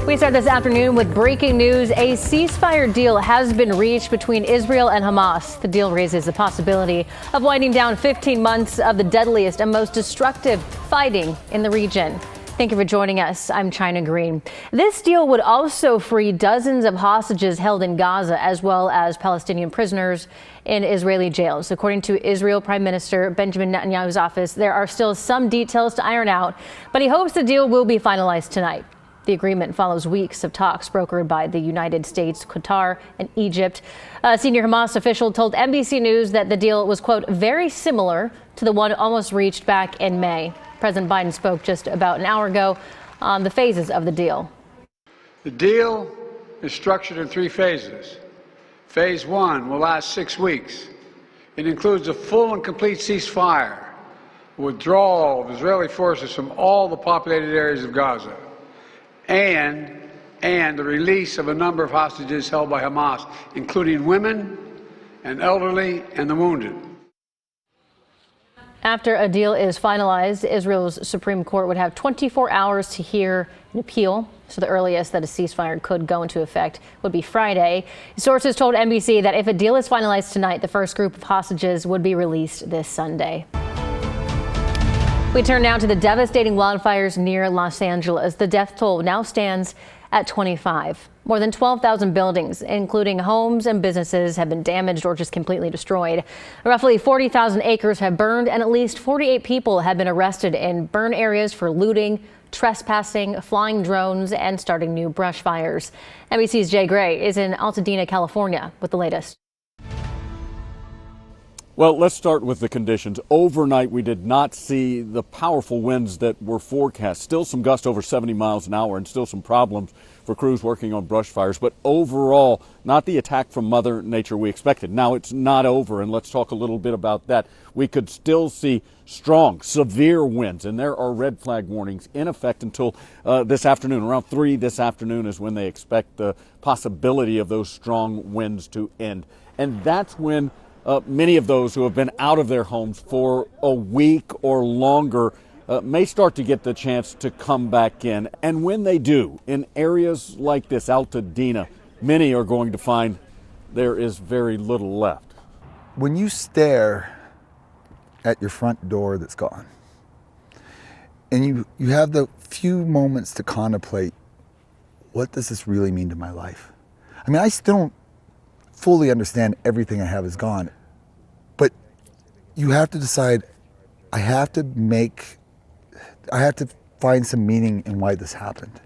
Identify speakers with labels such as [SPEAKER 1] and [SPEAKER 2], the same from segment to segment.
[SPEAKER 1] We start this afternoon with breaking news. A ceasefire deal has been reached between Israel and Hamas. The deal raises the possibility of winding down 15 months of the deadliest and most destructive fighting in the region. Thank you for joining us. I'm China Green. This deal would also free dozens of hostages held in Gaza, as well as Palestinian prisoners in Israeli jails. According to Israel Prime Minister Benjamin Netanyahu's office, there are still some details to iron out, but he hopes the deal will be finalized tonight. The agreement follows weeks of talks brokered by the United States, Qatar, and Egypt. A senior Hamas official told NBC News that the deal was, quote, very similar to the one almost reached back in May. President Biden spoke just about an hour ago on the phases of the deal.
[SPEAKER 2] The deal is structured in 3 phases. Phase 1 will last 6 weeks. It includes a full and complete ceasefire, withdrawal of Israeli forces from all the populated areas of Gaza, and the release of a number of hostages held by Hamas, including women and elderly and the wounded.
[SPEAKER 1] After a deal is finalized, Israel's Supreme Court would have 24 hours to hear an appeal. So the earliest that a ceasefire could go into effect would be Friday. Sources told NBC that if a deal is finalized tonight, the first group of hostages would be released this Sunday. We turn now to the devastating wildfires near Los Angeles. The death toll now stands at 25. More than 12,000 buildings, including homes and businesses, have been damaged or just completely destroyed. Roughly 40,000 acres have burned, and at least 48 people have been arrested in burn areas for looting, trespassing, flying drones, and starting new brush fires. NBC's Jay Gray is in Altadena, California, with the latest.
[SPEAKER 3] Well, let's start with the conditions. Overnight, we did not see the powerful winds that were forecast. Still some gusts over 70 miles an hour and still some problems for crews working on brush fires. But overall, not the attack from Mother Nature we expected. Now it's not over, and let's talk a little bit about that. We could still see strong, severe winds, and there are red flag warnings in effect until this afternoon. Around 3 this afternoon is when they expect the possibility of those strong winds to end. And that's when many of those who have been out of their homes for a week or longer may start to get the chance to come back in. And when they do, in areas like this, Altadena, many are going to find there is very little left.
[SPEAKER 4] When you stare at your front door that's gone, and you have the few moments to contemplate, what does this really mean to my life? I mean, I still don't fully understand everything I have is gone. But you have to decide, I have to find some meaning in why this happened.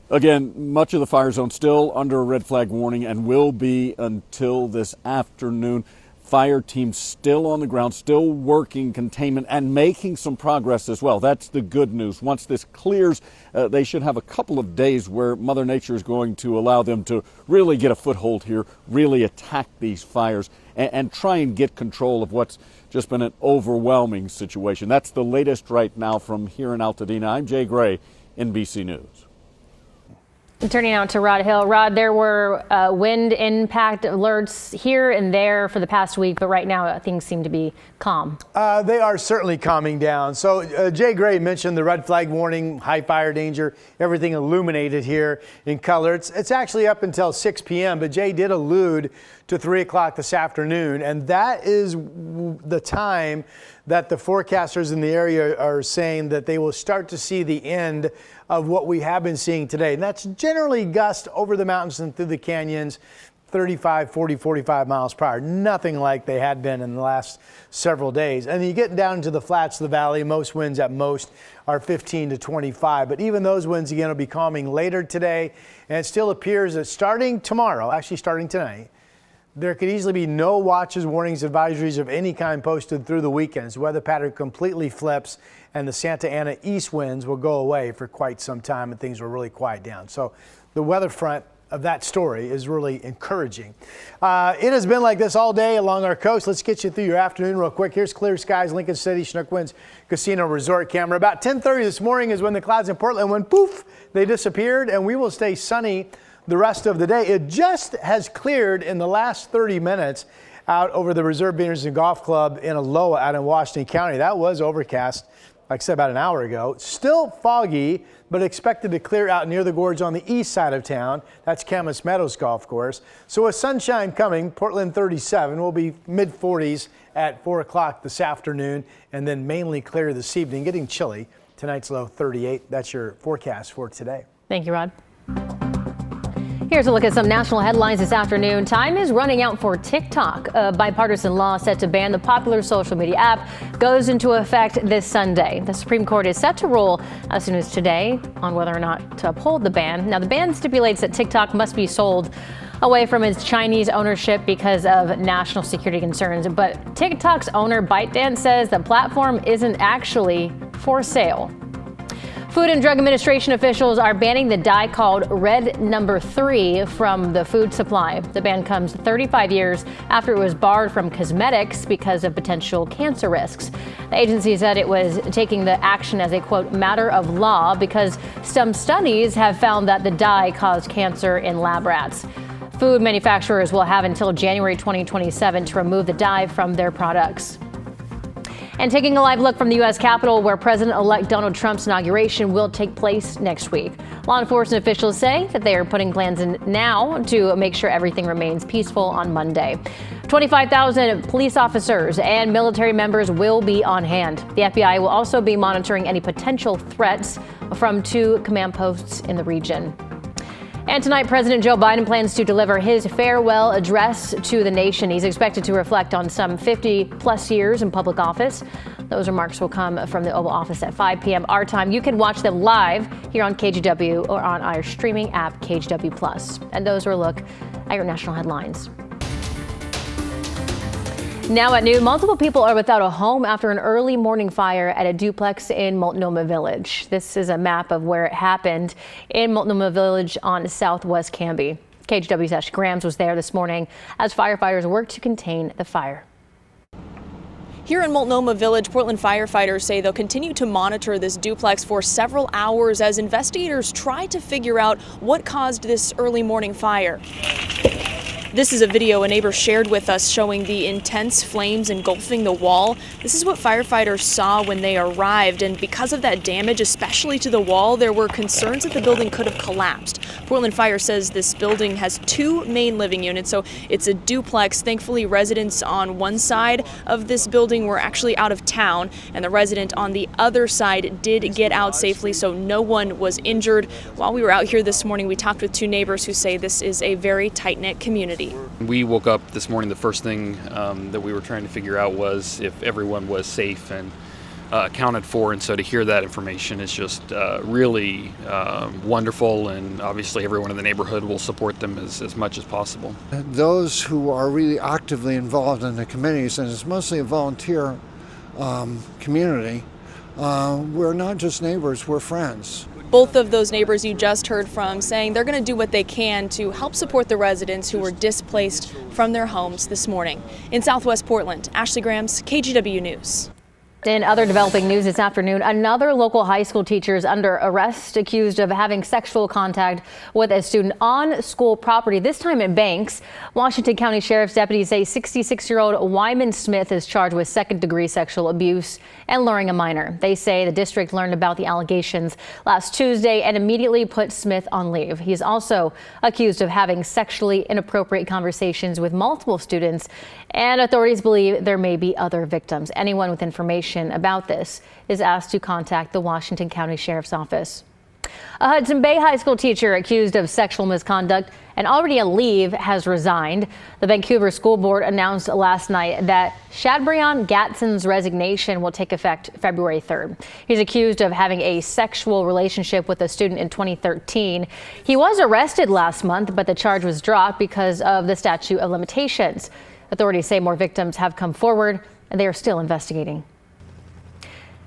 [SPEAKER 3] Again, much of the fire zone still under a red flag warning and will be until this afternoon. Fire teams still on the ground, still working containment and making some progress as well. That's the good news. Once this clears, they should have a couple of days where Mother Nature is going to allow them to really get a foothold here, really attack these fires and try and get control of what's just been an overwhelming situation. That's the latest right now from here in Altadena. I'm Jay Gray, NBC News.
[SPEAKER 1] Turning now to Rod Hill. Rod, there were wind impact alerts here and there for the past week, but right now things seem to be calm.
[SPEAKER 5] They are certainly calming down. So Jay Gray mentioned the red flag warning, high fire danger, everything illuminated here in color. It's actually up until 6 p.m., but Jay did allude to 3 o'clock this afternoon, and that is the time that the forecasters in the area are saying that they will start to see the end of what we have been seeing today. And that's generally gusts over the mountains and through the canyons, 35, 40, 45 miles per hour. Nothing like they had been in the last several days. And you get down into the flats of the valley, most winds at most are 15 to 25. But even those winds again will be calming later today. And it still appears that starting tomorrow, actually starting tonight, there could easily be no watches, warnings, advisories of any kind posted through the weekends. The weather pattern completely flips, and the Santa Ana east winds will go away for quite some time, and things will really quiet down. So the weather front of that story is really encouraging. It has been like this all day along our coast. Let's get you through your afternoon real quick. Here's clear skies, Lincoln City, Chinook Winds Casino Resort camera. About 10:30 this morning is when the clouds in Portland went poof, they disappeared, and we will stay sunny the rest of the day. It just has cleared in the last 30 minutes out over the Reserve Vineyards and Golf Club in Aloha out in Washington County. That was overcast. like I said about an hour ago. Still foggy, but expected to clear out near the gorge on the east side of town. That's Camas Meadows Golf Course. So with sunshine coming, Portland 37 will be mid-40s at 4 o'clock this afternoon, and then mainly clear this evening, getting chilly. Tonight's low 38. That's your forecast for today.
[SPEAKER 1] Thank you, Rod. Here's a look at some national headlines this afternoon. Time is running out for TikTok. A bipartisan law set to ban the popular social media app goes into effect this Sunday. The Supreme Court is set to rule as soon as today on whether or not to uphold the ban. Now, the ban stipulates that TikTok must be sold away from its Chinese ownership because of national security concerns. But TikTok's owner, ByteDance, says the platform isn't actually for sale. Food and Drug Administration officials are banning the dye called Red No. 3 from the food supply. The ban comes 35 years after it was barred from cosmetics because of potential cancer risks. The agency said it was taking the action as a, quote, matter of law because some studies have found that the dye caused cancer in lab rats. Food manufacturers will have until January 2027 to remove the dye from their products. And taking a live look from the U.S. Capitol, where President-elect Donald Trump's inauguration will take place next week. Law enforcement officials say that they are putting plans in now to make sure everything remains peaceful on Monday. 25,000 police officers and military members will be on hand. The FBI will also be monitoring any potential threats from 2 command posts in the region. And tonight, President Joe Biden plans to deliver his farewell address to the nation. He's expected to reflect on some 50-plus years in public office. Those remarks will come from the Oval Office at 5 p.m. our time. You can watch them live here on KGW or on our streaming app, KGW+. And those are a look at your national headlines. Now at noon, multiple people are without a home after an early morning fire at a duplex in Multnomah Village. This is a map of where it happened in Multnomah Village on southwest Canby. KGW's Ashley Grams was there this morning as firefighters worked to contain the fire.
[SPEAKER 6] Here in Multnomah Village, Portland firefighters say they'll continue to monitor this duplex for several hours as investigators try to figure out what caused this early morning fire. This is a video a neighbor shared with us showing the intense flames engulfing the wall. This is what firefighters saw when they arrived, and because of that damage, especially to the wall, there were concerns that the building could have collapsed. Portland Fire says this building has 2 main living units, so it's a duplex. Thankfully, residents on one side of this building were actually out of town, and the resident on the other side did get out safely, so no one was injured. While we were out here this morning, we talked with 2 neighbors who say this is a very tight-knit community.
[SPEAKER 7] We woke up this morning, the first thing that we were trying to figure out was if everyone was safe and accounted for, and so to hear that information is just really wonderful, and obviously everyone in the neighborhood will support them as much as possible.
[SPEAKER 8] Those who are really actively involved in the committees, and it's mostly a volunteer community, we're not just neighbors, we're friends.
[SPEAKER 6] Both of those neighbors you just heard from saying they're going to do what they can to help support the residents who were displaced from their homes this morning. In Southwest Portland, Ashley Grams, KGW News.
[SPEAKER 1] In other developing news this afternoon, another local high school teacher is under arrest accused of having sexual contact with a student on school property, this time in Banks. Washington County Sheriff's deputies say 66-year-old Wyman Smith is charged with second-degree sexual abuse and luring a minor. They say the district learned about the allegations last Tuesday and immediately put Smith on leave. He is also accused of having sexually inappropriate conversations with multiple students, and authorities believe there may be other victims. Anyone with information about this is asked to contact the Washington County Sheriff's Office. A Hudson Bay High School teacher accused of sexual misconduct and already on leave has resigned. The Vancouver School Board announced last night that Shadbrian Gatson's resignation will take effect February 3rd. He's accused of having a sexual relationship with a student in 2013. He was arrested last month, but the charge was dropped because of the statute of limitations. Authorities say more victims have come forward and they are still investigating.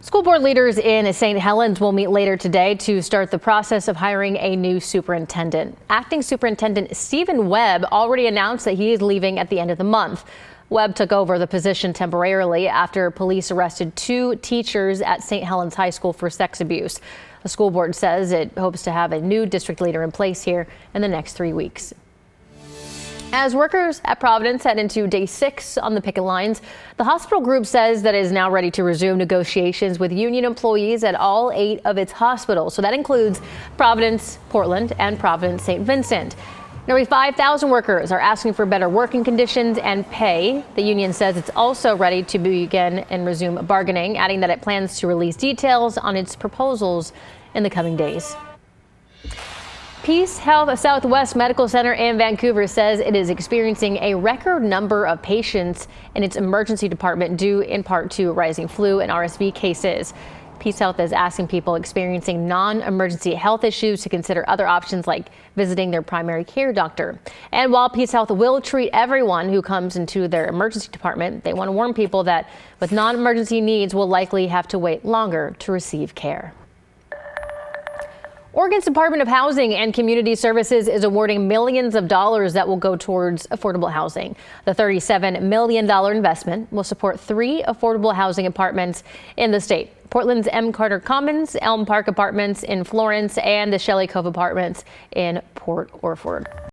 [SPEAKER 1] School board leaders in St. Helens will meet later today to start the process of hiring a new superintendent. Acting Superintendent Stephen Webb already announced that he is leaving at the end of the month. Webb took over the position temporarily after police arrested 2 teachers at St. Helens High School for sex abuse. The school board says it hopes to have a new district leader in place here in the next 3 weeks. As workers at Providence head into day 6 on the picket lines, the hospital group says that it is now ready to resume negotiations with union employees at all 8 of its hospitals. So that includes Providence, Portland, and Providence St. Vincent. Nearly 5,000 workers are asking for better working conditions and pay. The union says it's also ready to begin and resume bargaining, adding that it plans to release details on its proposals in the coming days. Peace Health Southwest Medical Center in Vancouver says it is experiencing a record number of patients in its emergency department due in part to rising flu and RSV cases. Peace Health is asking people experiencing non-emergency health issues to consider other options like visiting their primary care doctor. And while Peace Health will treat everyone who comes into their emergency department, they want to warn people that with non-emergency needs will likely have to wait longer to receive care. Oregon's Department of Housing and Community Services is awarding millions of dollars that will go towards affordable housing. The $37 million investment will support 3 affordable housing apartments in the state. Portland's M. Carter Commons, Elm Park Apartments in Florence, and the Shelley Cove Apartments in Port Orford.